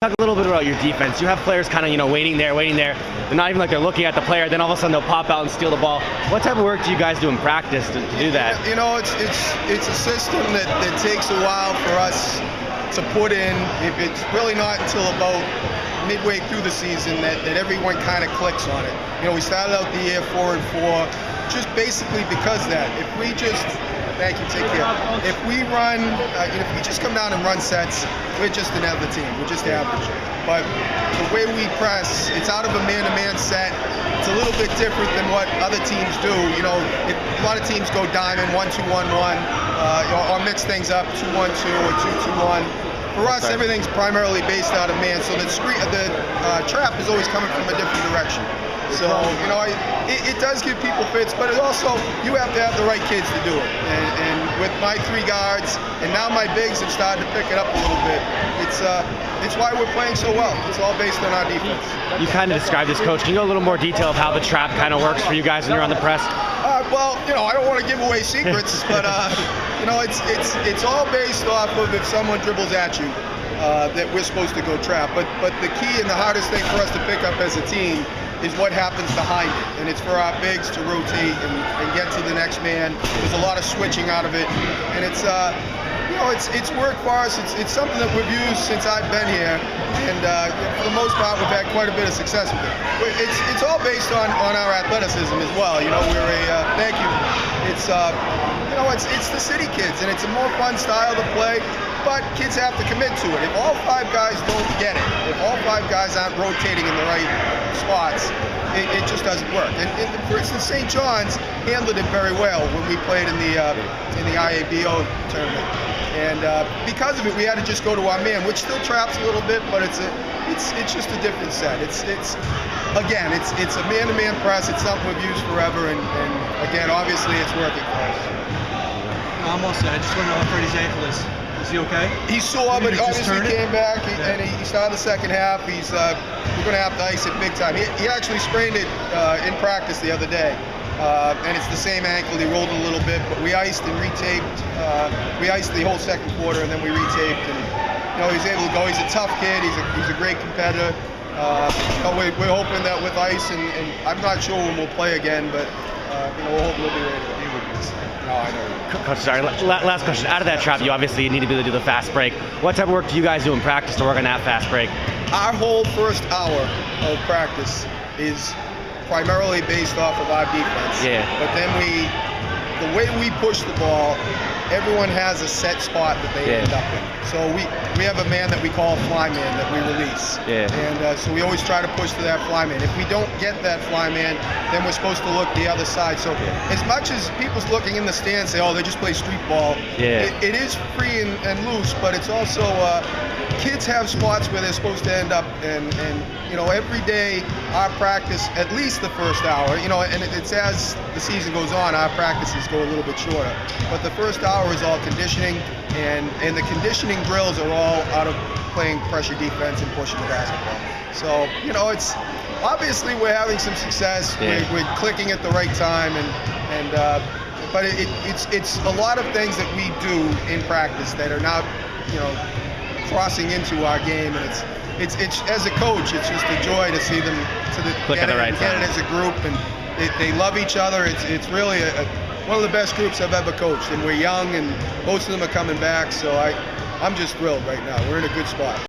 Talk a little bit about your defense. You have players kind of, waiting there. They're not even like they're looking at the player. Then all of a sudden they'll pop out and steal the ball. What type of work do you guys do in practice to do that? It's a system that takes a while for us to put in. It's really not until about midway through the season that everyone kind of clicks on it. We started out the year 4-4, just basically because of that. If we just Thank you. Take care. If we run, if we just come down and run sets, we're just another team. We're just average. But the way we press, it's out of a man-to-man set. It's a little bit different than what other teams do. A lot of teams go diamond, 1-2-1-1, or mix things up, 2-1-2 or 2-2-1. For us, everything's primarily based out of man. So the trap is always coming from a different direction. So, it does give people fits, but it also, you have to have the right kids to do it. And with my 3 guards, and now my bigs have started to pick it up a little bit, it's why we're playing so well. It's all based on our defense. You kind of described this, Coach. Can you go a little more detail of how the trap kind of works for you guys when you're on the press? Well, I don't want to give away secrets, but, it's all based off of if someone dribbles at you, that we're supposed to go trap. But the key and the hardest thing for us to pick up as a team is what happens behind it, and it's for our bigs to rotate and get to the next man. There's a lot of switching out of it, and it's worked for us. It's something that we've used since I've been here, and for the most part, we've had quite a bit of success with it. It's all based on our athleticism as well. Thank you. It's the city kids, and it's a more fun style to play. But kids have to commit to it. If all 5 guys don't get it, if all 5 guys aren't rotating in the right spots, it just doesn't work. And for instance, St. John's handled it very well when we played in the IABO tournament. And because of it, we had to just go to our man, which still traps a little bit, but it's just a different set. It's a man-to-man press. It's something we've used forever, and again, obviously, it's working for us. I'm all set. I just want to know how Freddie's ankle is. Is he okay? He's sore, but he obviously came back, and he started the second half. We're going to have to ice it big time. He actually sprained it in practice the other day, and it's the same ankle. He rolled a little bit, but we iced and retaped. We iced the whole second quarter, and then we retaped. And he's able to go. He's a tough kid. He's a great competitor. We're hoping that with ice, and I'm not sure when we'll play again, but we're hoping we'll be ready. No, I know. Coach, sorry. Last question. Out of that trap, you obviously need to be able to do the fast break. What type of work do you guys do in practice to work on that fast break? Our whole first hour of practice is primarily based off of our defense. Yeah. But then the way we push the ball, everyone has a set spot that they end up in. So we have a man that we call a fly man that we release. Yeah. And so we always try to push to that fly man. If we don't get that fly man, then we're supposed to look the other side. So as much as people's looking in the stands say, they just play street ball, it is free and loose, but it's also kids have spots where they're supposed to end up, and every day our practice, at least the first hour, and it's as the season goes on, our practices go a little bit shorter. But the first hour is all conditioning, and the conditioning drills are all out of playing pressure defense and pushing the basketball. So, it's obviously we're having some success. Yeah. We're clicking at the right time, but it's a lot of things that we do in practice that are now, crossing into our game, and it's as a coach, it's just a joy to see them get it as a group, and they love each other. It's really one of the best groups I've ever coached, and we're young, and most of them are coming back, so I'm just thrilled right now. We're in a good spot.